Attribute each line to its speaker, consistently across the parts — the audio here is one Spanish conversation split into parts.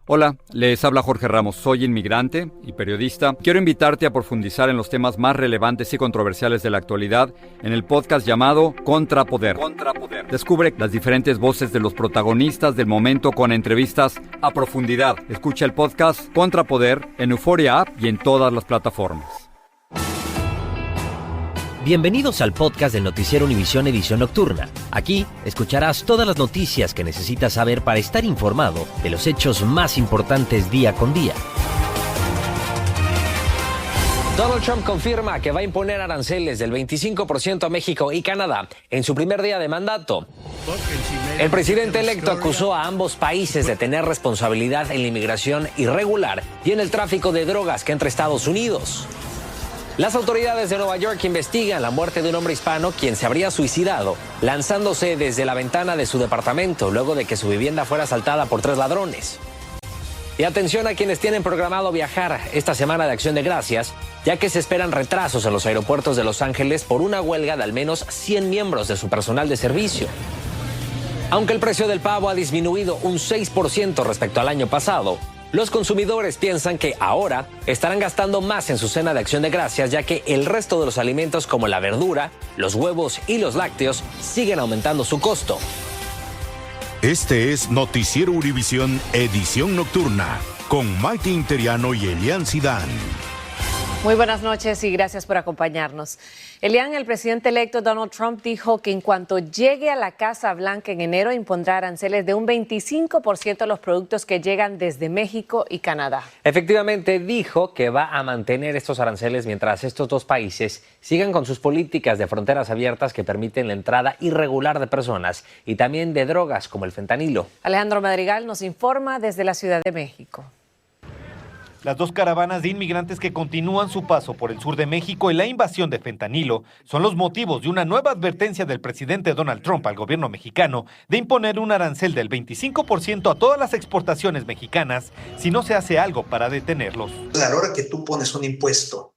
Speaker 1: Hola, les habla Jorge Ramos, soy inmigrante y periodista. Quiero invitarte a profundizar en los temas más relevantes y controversiales de la actualidad en el podcast llamado Contrapoder. Descubre las diferentes voces de los protagonistas del momento con entrevistas a profundidad. Escucha el podcast Contrapoder en Euphoria App y en todas las plataformas.
Speaker 2: Bienvenidos al podcast del Noticiero Univisión Edición Nocturna. Aquí escucharás todas las noticias que necesitas saber para estar informado de los hechos más importantes día con día. Donald Trump confirma que va a imponer aranceles del 25% a México y Canadá en su primer día de mandato. El presidente electo acusó a ambos países de tener responsabilidad en la inmigración irregular y en el tráfico de drogas que entra a Estados Unidos. Las autoridades de Nueva York investigan la muerte de un hombre hispano quien se habría suicidado lanzándose desde la ventana de su departamento luego de que su vivienda fuera asaltada por 3 ladrones. Y atención a quienes tienen programado viajar esta semana de Acción de Gracias, ya que se esperan retrasos en los aeropuertos de Los Ángeles por una huelga de al menos 100 miembros de su personal de servicio. Aunque el precio del pavo ha disminuido un 6% respecto al año pasado, los consumidores piensan que ahora estarán gastando más en su cena de Acción de Gracias, ya que el resto de los alimentos como la verdura, los huevos y los lácteos siguen aumentando su costo.
Speaker 3: Este es Noticiero Univisión Edición Nocturna, con Maite Interiano y Elian Sidán.
Speaker 4: Muy buenas noches y gracias por acompañarnos. Elian, el presidente electo Donald Trump dijo que en cuanto llegue a la Casa Blanca en enero impondrá aranceles de un 25% a los productos que llegan desde México y Canadá.
Speaker 2: Efectivamente, dijo que va a mantener estos aranceles mientras estos dos países sigan con sus políticas de fronteras abiertas que permiten la entrada irregular de personas y también de drogas como el fentanilo.
Speaker 4: Alejandro Madrigal nos informa desde la Ciudad de México.
Speaker 5: Las dos caravanas de inmigrantes que continúan su paso por el sur de México y la invasión de fentanilo son los motivos de una nueva advertencia del presidente Donald Trump al gobierno mexicano de imponer un arancel del 25% a todas las exportaciones mexicanas si no se hace algo para detenerlos.
Speaker 6: A la hora que tú pones un impuesto,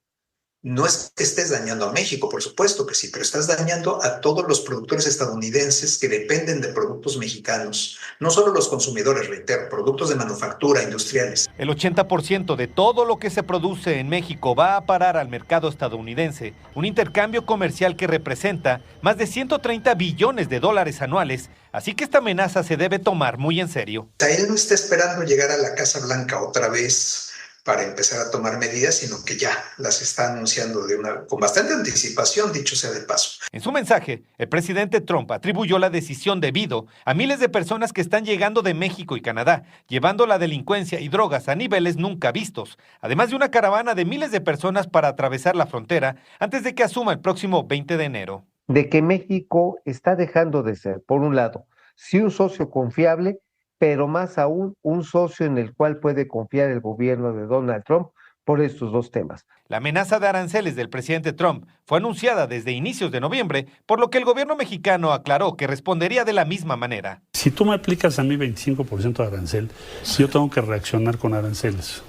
Speaker 6: no es que estés dañando a México, por supuesto que sí, pero estás dañando a todos los productores estadounidenses que dependen de productos mexicanos. No solo los consumidores, reitero, productos de manufactura, industriales.
Speaker 5: El 80% de todo lo que se produce en México va a parar al mercado estadounidense, un intercambio comercial que representa más de 130 billones de dólares anuales, así que esta amenaza se debe tomar muy en serio.
Speaker 6: Él no está esperando llegar a la Casa Blanca otra vez para empezar a tomar medidas, sino que ya las está anunciando con bastante anticipación, dicho sea de paso.
Speaker 5: En su mensaje, el presidente Trump atribuyó la decisión debido a miles de personas que están llegando de México y Canadá, llevando la delincuencia y drogas a niveles nunca vistos, además de una caravana de miles de personas para atravesar la frontera antes de que asuma el próximo 20 de enero.
Speaker 7: De que México está dejando de ser, por un lado, sí un socio confiable, pero más aún un socio en el cual puede confiar el gobierno de Donald Trump por estos dos temas.
Speaker 5: La amenaza de aranceles del presidente Trump fue anunciada desde inicios de noviembre, por lo que el gobierno mexicano aclaró que respondería de la misma manera.
Speaker 8: Si tú me aplicas a mí 25% de arancel, yo tengo que reaccionar con aranceles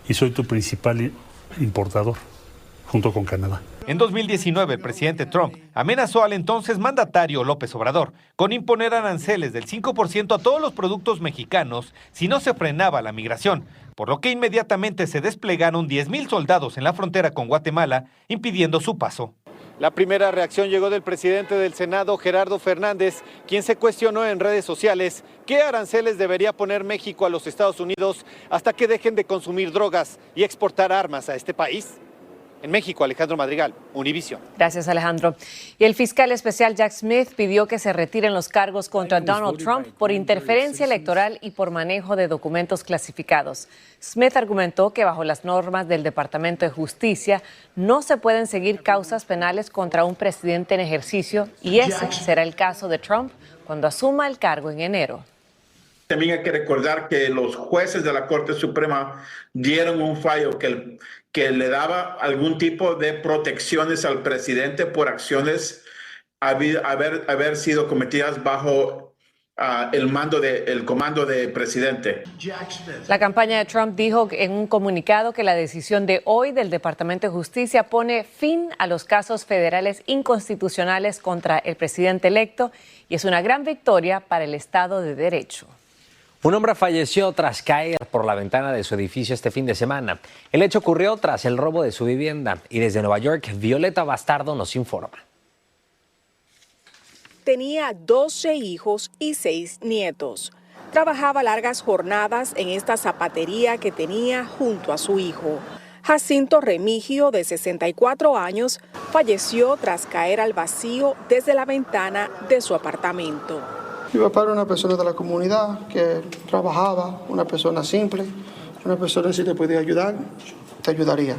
Speaker 8: y soy tu principal importador, junto con Canadá.
Speaker 5: En 2019, el presidente Trump amenazó al entonces mandatario López Obrador con imponer aranceles del 5% a todos los productos mexicanos si no se frenaba la migración, por lo que inmediatamente se desplegaron 10,000 soldados en la frontera con Guatemala, impidiendo su paso. La primera reacción llegó del presidente del Senado, Gerardo Fernández, quien se cuestionó en redes sociales qué aranceles debería poner México a los Estados Unidos hasta que dejen de consumir drogas y exportar armas a este país. En México, Alejandro Madrigal, Univisión.
Speaker 4: Gracias, Alejandro. Y el fiscal especial Jack Smith pidió que se retiren los cargos contra Donald Trump por interferencia electoral y por manejo de documentos clasificados. Smith argumentó que bajo las normas del Departamento de Justicia no se pueden seguir causas penales contra un presidente en ejercicio y ese será el caso de Trump cuando asuma el cargo en enero.
Speaker 9: También hay que recordar que los jueces de la Corte Suprema dieron un fallo que le daba algún tipo de protecciones al presidente por acciones haber sido cometidas bajo el comando del presidente.
Speaker 4: La campaña de Trump dijo en un comunicado que la decisión de hoy del Departamento de Justicia pone fin a los casos federales inconstitucionales contra el presidente electo y es una gran victoria para el Estado de Derecho.
Speaker 2: Un hombre falleció tras caer por la ventana de su edificio este fin de semana. El hecho ocurrió tras el robo de su vivienda y desde Nueva York, Violeta Bastardo nos informa.
Speaker 10: Tenía 12 hijos y 6 nietos. Trabajaba largas jornadas en esta zapatería que tenía junto a su hijo. Jacinto Remigio, de 64 años, falleció tras caer al vacío desde la ventana de su apartamento.
Speaker 11: Mi papá era una persona de la comunidad que trabajaba, una persona simple, una persona si te podía ayudar, te ayudaría.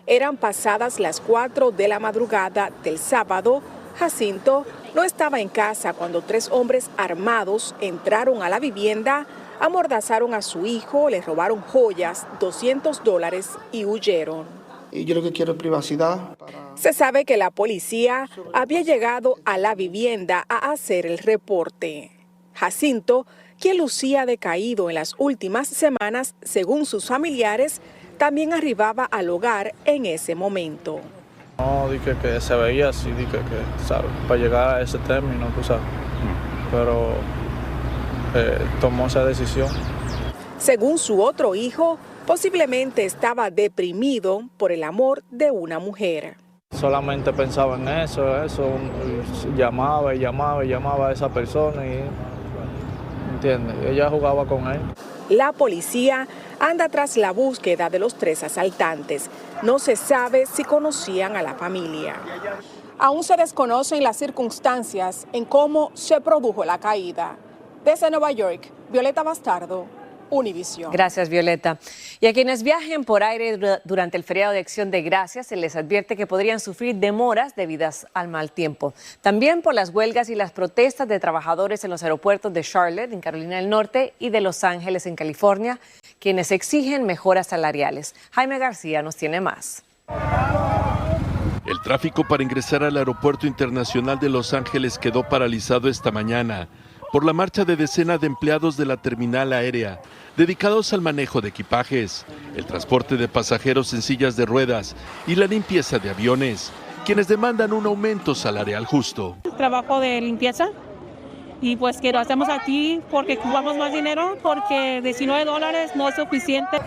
Speaker 10: Eran pasadas las 4 de la madrugada del sábado. Jacinto no estaba en casa cuando 3 hombres armados entraron a la vivienda, amordazaron a su hijo, le robaron joyas, $200 y huyeron.
Speaker 11: Y yo lo que quiero es privacidad.
Speaker 10: Se sabe que la policía había llegado a la vivienda a hacer el reporte. Jacinto, quien lucía decaído en las últimas semanas, según sus familiares, también arribaba al hogar en ese momento.
Speaker 12: No, dije que se veía así, dije que, ¿sabes? Para llegar a ese término, tú sabes. Pero tomó esa decisión.
Speaker 10: Según su otro hijo, posiblemente estaba deprimido por el amor de una mujer.
Speaker 12: Solamente pensaba en eso, llamaba a esa persona y, ¿entiendes? Ella jugaba con él.
Speaker 10: La policía anda tras la búsqueda de los 3 asaltantes. No se sabe si conocían a la familia. Aún se desconocen las circunstancias en cómo se produjo la caída. Desde Nueva York, Violeta Bastardo, Univisión.
Speaker 4: Gracias, Violeta. Y a quienes viajen por aire durante el feriado de Acción de Gracias, se les advierte que podrían sufrir demoras debidas al mal tiempo. También por las huelgas y las protestas de trabajadores en los aeropuertos de Charlotte, en Carolina del Norte, y de Los Ángeles, en California, quienes exigen mejoras salariales. Jaime García nos tiene más.
Speaker 13: El tráfico para ingresar al Aeropuerto Internacional de Los Ángeles quedó paralizado esta mañana por la marcha de decenas de empleados de la terminal aérea, dedicados al manejo de equipajes, el transporte de pasajeros en sillas de ruedas y la limpieza de aviones, quienes demandan un aumento salarial justo.
Speaker 14: Trabajo de limpieza y pues que lo hacemos aquí porque ocupamos más dinero, porque $19 no es suficiente.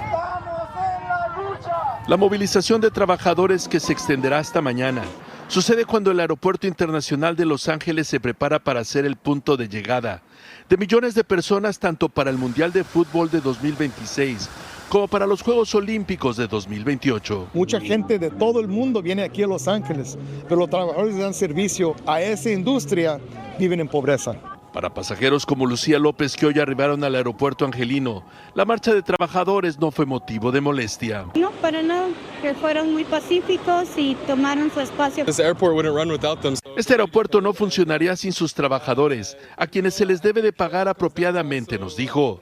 Speaker 13: La movilización de trabajadores que se extenderá hasta mañana sucede cuando el Aeropuerto Internacional de Los Ángeles se prepara para ser el punto de llegada de millones de personas tanto para el Mundial de Fútbol de 2026 como para los Juegos Olímpicos de 2028.
Speaker 15: Mucha gente de todo el mundo viene aquí a Los Ángeles, pero los trabajadores que dan servicio a esa industria viven en pobreza.
Speaker 13: Para pasajeros como Lucía López, que hoy arribaron al aeropuerto angelino, la marcha de trabajadores no fue motivo de molestia.
Speaker 14: No, para nada, que fueron muy pacíficos y tomaron su espacio.
Speaker 13: Este aeropuerto no funcionaría sin sus trabajadores, a quienes se les debe de pagar apropiadamente, nos dijo.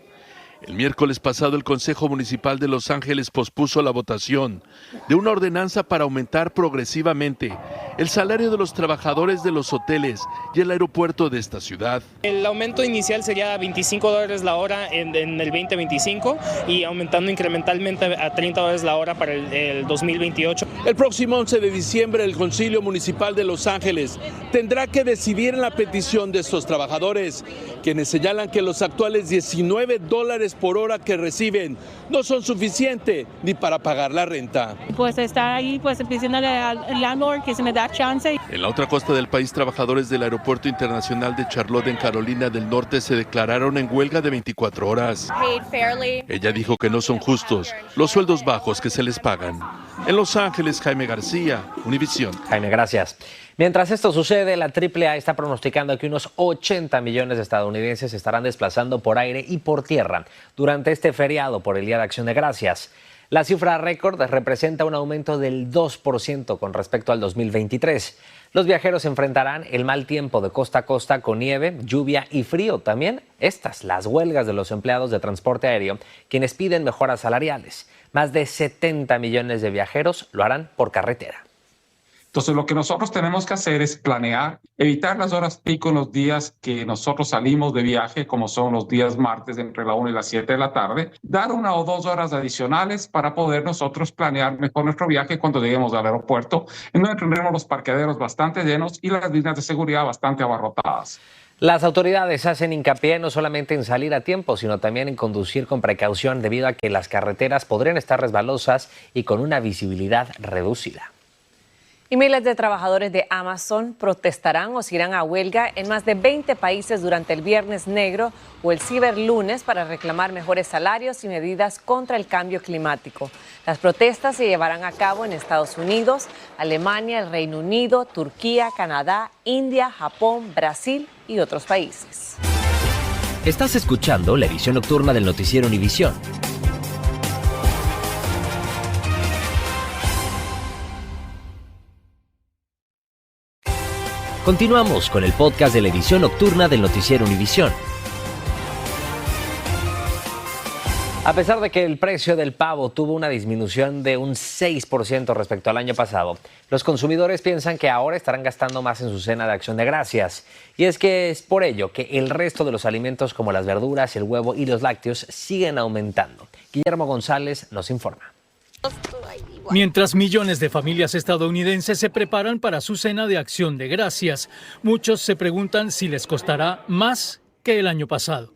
Speaker 13: El miércoles pasado, el Consejo Municipal de Los Ángeles pospuso la votación de una ordenanza para aumentar progresivamente el salario de los trabajadores de los hoteles y el aeropuerto de esta ciudad.
Speaker 16: El aumento inicial sería $25 la hora en el 2025 y aumentando incrementalmente a $30 la hora para el 2028.
Speaker 13: El próximo 11 de diciembre, el Concilio Municipal de Los Ángeles tendrá que decidir en la petición de estos trabajadores, quienes señalan que los actuales $19 por hora que reciben no son suficientes ni para pagar la renta.
Speaker 14: Pues está ahí pidiéndole al landlord que se me da chance.
Speaker 13: En la otra costa del país, trabajadores del Aeropuerto Internacional de Charlotte en Carolina del Norte se declararon en huelga de 24 horas. Ella dijo que no son justos los sueldos bajos que se les pagan. En Los Ángeles, Jaime García, Univisión.
Speaker 2: Jaime, gracias. Mientras esto sucede, la AAA está pronosticando que unos 80 millones de estadounidenses se estarán desplazando por aire y por tierra durante este feriado por el Día de Acción de Gracias. La cifra récord representa un aumento del 2% con respecto al 2023. Los viajeros enfrentarán el mal tiempo de costa a costa con nieve, lluvia y frío. También las huelgas de los empleados de transporte aéreo, quienes piden mejoras salariales. Más de 70 millones de viajeros lo harán por carretera.
Speaker 17: Entonces, lo que nosotros tenemos que hacer es planear, evitar las horas pico en los días que nosotros salimos de viaje, como son los días martes entre la 1 y las 7 de la tarde, dar 1 o 2 horas adicionales para poder nosotros planear mejor nuestro viaje cuando lleguemos al aeropuerto, en donde tendremos los parqueaderos bastante llenos y las líneas de seguridad bastante abarrotadas.
Speaker 2: Las autoridades hacen hincapié no solamente en salir a tiempo, sino también en conducir con precaución debido a que las carreteras podrían estar resbalosas y con una visibilidad reducida.
Speaker 4: Y miles de trabajadores de Amazon protestarán o se irán a huelga en más de 20 países durante el Viernes Negro o el Ciberlunes para reclamar mejores salarios y medidas contra el cambio climático. Las protestas se llevarán a cabo en Estados Unidos, Alemania, el Reino Unido, Turquía, Canadá, India, Japón, Brasil y otros países.
Speaker 18: Estás escuchando la edición nocturna del noticiero Univisión. Continuamos con el podcast de la edición nocturna del noticiero Univisión.
Speaker 2: A pesar de que el precio del pavo tuvo una disminución de un 6% respecto al año pasado, los consumidores piensan que ahora estarán gastando más en su cena de Acción de Gracias. Y es que es por ello que el resto de los alimentos como las verduras, el huevo y los lácteos siguen aumentando. Guillermo González nos informa.
Speaker 19: Mientras millones de familias estadounidenses se preparan para su cena de Acción de Gracias, muchos se preguntan si les costará más que el año pasado.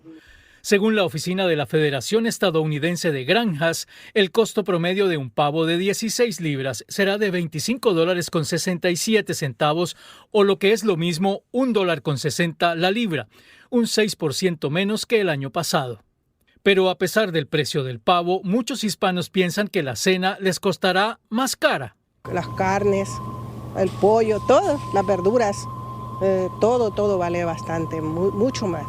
Speaker 19: Según la oficina de la Federación Estadounidense de Granjas, el costo promedio de un pavo de 16 libras será de $25.67 o lo que es lo mismo, $1.60 la libra, un 6% menos que el año pasado. Pero a pesar del precio del pavo, muchos hispanos piensan que la cena les costará más cara.
Speaker 20: Las carnes, el pollo, todo, las verduras, todo vale bastante, mucho más.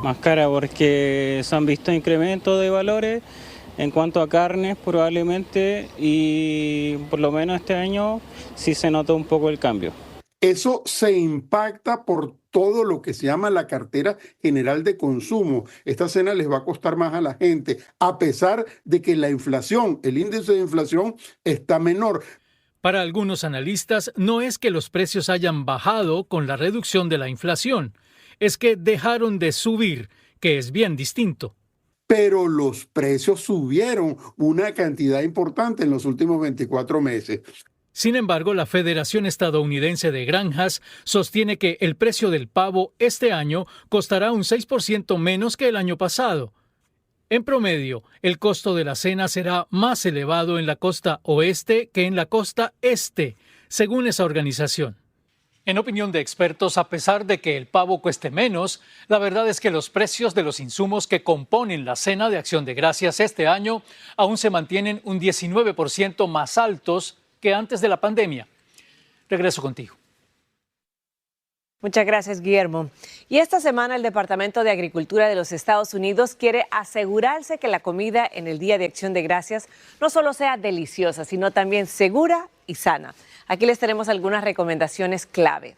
Speaker 21: Más cara porque se han visto incrementos de valores en cuanto a carnes probablemente y por lo menos este año sí se nota un poco el cambio.
Speaker 22: Eso se impacta por todo lo que se llama la cartera general de consumo. Esta cena les va a costar más a la gente, a pesar de que la inflación, el índice de inflación está menor.
Speaker 19: Para algunos analistas, no es que los precios hayan bajado con la reducción de la inflación, es que dejaron de subir, que es bien distinto.
Speaker 22: Pero los precios subieron una cantidad importante en los últimos 24 meses.
Speaker 19: Sin embargo, la Federación Estadounidense de Granjas sostiene que el precio del pavo este año costará un 6% menos que el año pasado. En promedio, el costo de la cena será más elevado en la costa oeste que en la costa este, según esa organización. En opinión de expertos, a pesar de que el pavo cueste menos, la verdad es que los precios de los insumos que componen la cena de Acción de Gracias este año aún se mantienen un 19% más altos que antes de la pandemia. Regreso contigo.
Speaker 4: Muchas gracias, Guillermo. Y esta semana el Departamento de Agricultura de los Estados Unidos quiere asegurarse que la comida en el Día de Acción de Gracias no solo sea deliciosa, sino también segura y sana. Aquí les tenemos algunas recomendaciones clave.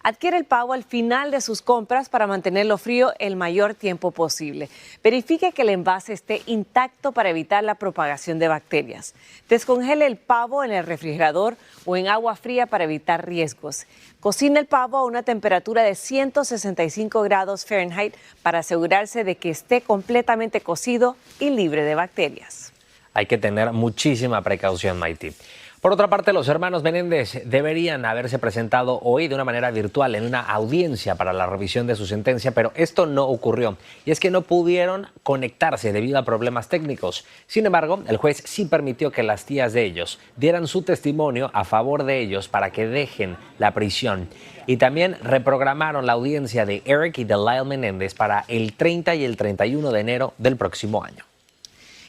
Speaker 4: Adquiere el pavo al final de sus compras para mantenerlo frío el mayor tiempo posible. Verifique que el envase esté intacto para evitar la propagación de bacterias. Descongele el pavo en el refrigerador o en agua fría para evitar riesgos. Cocine el pavo a una temperatura de 165 grados Fahrenheit para asegurarse de que esté completamente cocido y libre de bacterias.
Speaker 2: Hay que tener muchísima precaución, Maite. Por otra parte, los hermanos Menéndez deberían haberse presentado hoy de una manera virtual en una audiencia para la revisión de su sentencia, pero esto no ocurrió. Y es que no pudieron conectarse debido a problemas técnicos. Sin embargo, el juez sí permitió que las tías de ellos dieran su testimonio a favor de ellos para que dejen la prisión. Y también reprogramaron la audiencia de Eric y de Lyle Menéndez para el 30 y el 31 de enero del próximo año.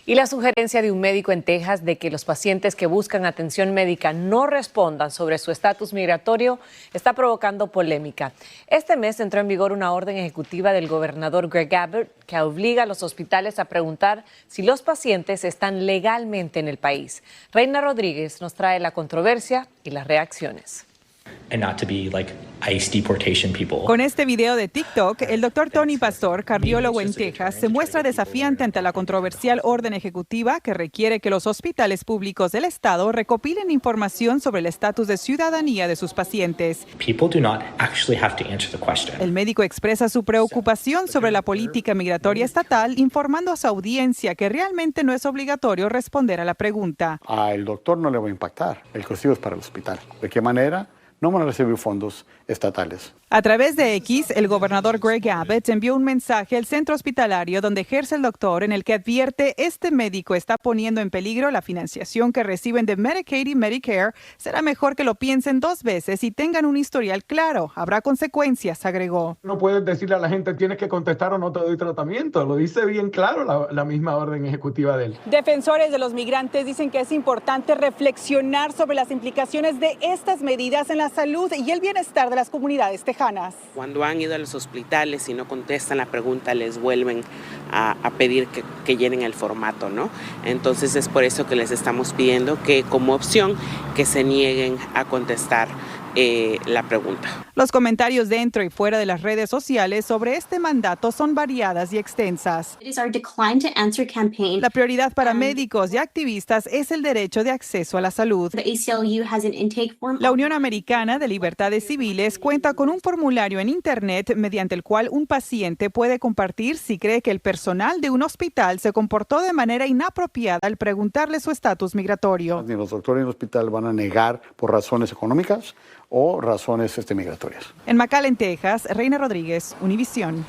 Speaker 4: Y la sugerencia de un médico en Texas de que los pacientes que buscan atención médica no respondan sobre su estatus migratorio está provocando polémica. Este mes entró en vigor una orden ejecutiva del gobernador Greg Abbott que obliga a los hospitales a preguntar si los pacientes están legalmente en el país. Reina Rodríguez nos trae la controversia y las reacciones.
Speaker 23: Con este video de TikTok, el doctor Tony Pastor, cardiólogo en Texas, se muestra desafiante ante la controversial orden ejecutiva que requiere que los hospitales públicos del estado recopilen información sobre el estatus de ciudadanía de sus pacientes. El médico expresa su preocupación sobre la política migratoria estatal, informando a su audiencia que realmente no es obligatorio responder a la pregunta.
Speaker 24: Al doctor no le va a impactar, el costo es para el hospital. ¿De qué manera? No van a recibir fondos
Speaker 1: estatales.
Speaker 23: A través de X, el gobernador Greg Abbott envió un mensaje al centro hospitalario donde ejerce el doctor en el que advierte este médico está poniendo en peligro la financiación que reciben de Medicaid y Medicare. Será mejor que lo piensen 2 veces y tengan un historial claro. Habrá consecuencias, agregó.
Speaker 3: No puedes decirle a la gente tienes que contestar o no te doy tratamiento. Lo dice bien claro la misma orden ejecutiva de él.
Speaker 23: Defensores de los migrantes dicen que es importante reflexionar sobre las implicaciones de estas medidas en la salud y el bienestar de las comunidades tejanas.
Speaker 6: Cuando han ido a los hospitales y no contestan la pregunta, les vuelven a pedir que llenen el formato, ¿no? Entonces es por eso que les estamos pidiendo que como opción que se nieguen a contestar la pregunta.
Speaker 23: Los comentarios dentro y fuera de las redes sociales sobre este mandato son variadas y extensas. La prioridad para médicos y activistas es el derecho de acceso a la salud. La Unión Americana de Libertades Civiles cuenta con un formulario en Internet mediante el cual un paciente puede compartir si cree que el personal de un hospital se comportó de manera inapropiada al preguntarle su estatus migratorio.
Speaker 1: Ni los doctores en el hospital van a negar por razones económicas o razones migratorias.
Speaker 23: En McAllen, Texas, Reina Rodríguez, Univisión.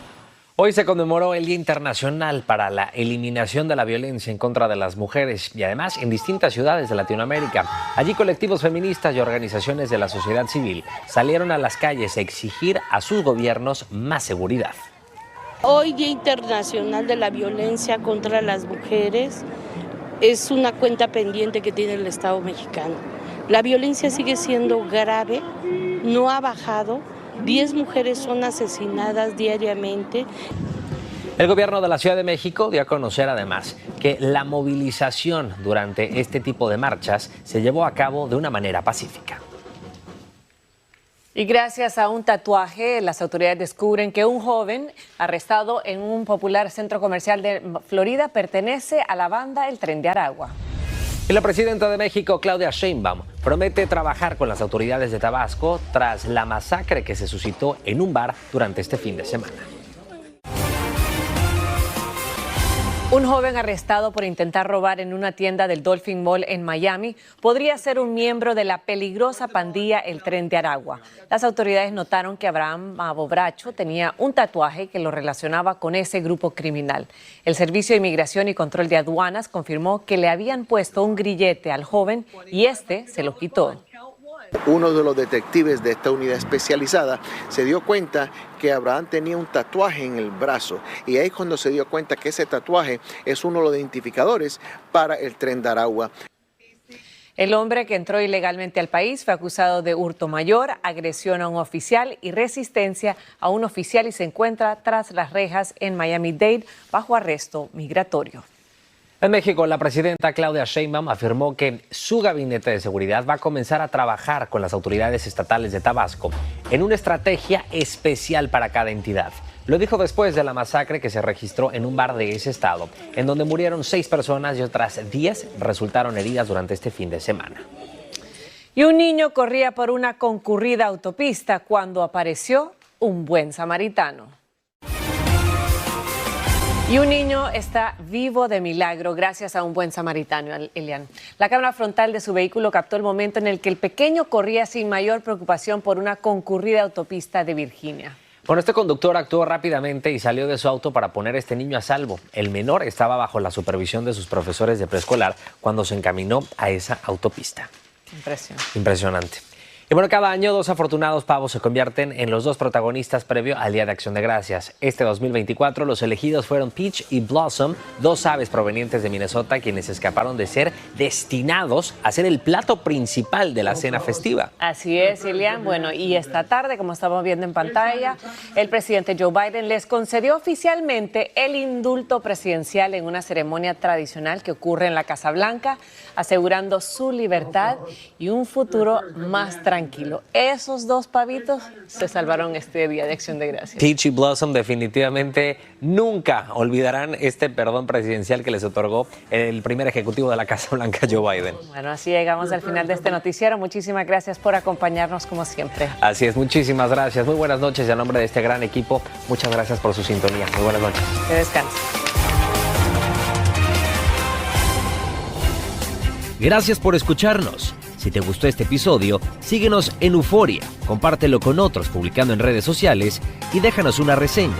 Speaker 2: Hoy se conmemoró el Día Internacional para la Eliminación de la Violencia en contra de las Mujeres y además en distintas ciudades de Latinoamérica. Allí colectivos feministas y organizaciones de la sociedad civil salieron a las calles a exigir a sus gobiernos más seguridad.
Speaker 24: Hoy, Día Internacional de la Violencia contra las Mujeres, es una cuenta pendiente que tiene el Estado mexicano. La violencia sigue siendo grave, no ha bajado, 10 mujeres son asesinadas diariamente.
Speaker 2: El gobierno de la Ciudad de México dio a conocer además que la movilización durante este tipo de marchas se llevó a cabo de una manera pacífica.
Speaker 4: Y gracias a un tatuaje, las autoridades descubren que un joven arrestado en un popular centro comercial de Florida pertenece a la banda El Tren de Aragua.
Speaker 2: Y la presidenta de México, Claudia Sheinbaum, promete trabajar con las autoridades de Tabasco tras la masacre que se suscitó en un bar durante este fin de semana.
Speaker 4: Un joven arrestado por intentar robar en una tienda del Dolphin Mall en Miami podría ser un miembro de la peligrosa pandilla El Tren de Aragua. Las autoridades notaron que Abraham Abobracho tenía un tatuaje que lo relacionaba con ese grupo criminal. El Servicio de Inmigración y Control de Aduanas confirmó que le habían puesto un grillete al joven y este se lo quitó.
Speaker 25: Uno de los detectives de esta unidad especializada se dio cuenta que Abraham tenía un tatuaje en el brazo y ahí es cuando se dio cuenta que ese tatuaje es uno de los identificadores para el Tren de Aragua.
Speaker 4: El hombre que entró ilegalmente al país fue acusado de hurto mayor, agresión a un oficial y resistencia a un oficial y se encuentra tras las rejas en Miami-Dade bajo arresto migratorio.
Speaker 2: En México, la presidenta Claudia Sheinbaum afirmó que su gabinete de seguridad va a comenzar a trabajar con las autoridades estatales de Tabasco en una estrategia especial para cada entidad. Lo dijo después de la masacre que se registró en un bar de ese estado, en donde murieron 6 personas y otras 10 resultaron heridas durante este fin de semana.
Speaker 4: Y un niño corría por una concurrida autopista cuando apareció un buen samaritano. Y un niño está vivo de milagro gracias a un buen samaritano, Elian. La cámara frontal de su vehículo captó el momento en el que el pequeño corría sin mayor preocupación por una concurrida autopista de Virginia.
Speaker 2: Bueno, este conductor actuó rápidamente y salió de su auto para poner a este niño a salvo. El menor estaba bajo la supervisión de sus profesores de preescolar cuando se encaminó a esa autopista. Impresionante. Y bueno, cada año 2 afortunados pavos se convierten en los 2 protagonistas previo al Día de Acción de Gracias. Este 2024 los elegidos fueron Peach y Blossom, 2 aves provenientes de Minnesota quienes escaparon de ser destinados a ser el plato principal de la cena festiva.
Speaker 4: Así es, Elian. Bueno, y esta tarde, como estamos viendo en pantalla, el presidente Joe Biden les concedió oficialmente el indulto presidencial en una ceremonia tradicional que ocurre en la Casa Blanca, asegurando su libertad y un futuro más tranquilo. Esos 2 pavitos se salvaron este Día de Acción de Gracias.
Speaker 2: Peach y Blossom definitivamente nunca olvidarán este perdón presidencial que les otorgó el primer ejecutivo de la Casa Blanca, Joe Biden.
Speaker 4: Bueno, así llegamos al final de este noticiero. Muchísimas gracias por acompañarnos como siempre.
Speaker 2: Así es, muchísimas gracias. Muy buenas noches y a nombre de este gran equipo, muchas gracias por su sintonía. Muy buenas noches.
Speaker 4: Que descansen.
Speaker 18: Gracias por escucharnos. Si te gustó este episodio, síguenos en Euforia, compártelo con otros publicando en redes sociales y déjanos una reseña.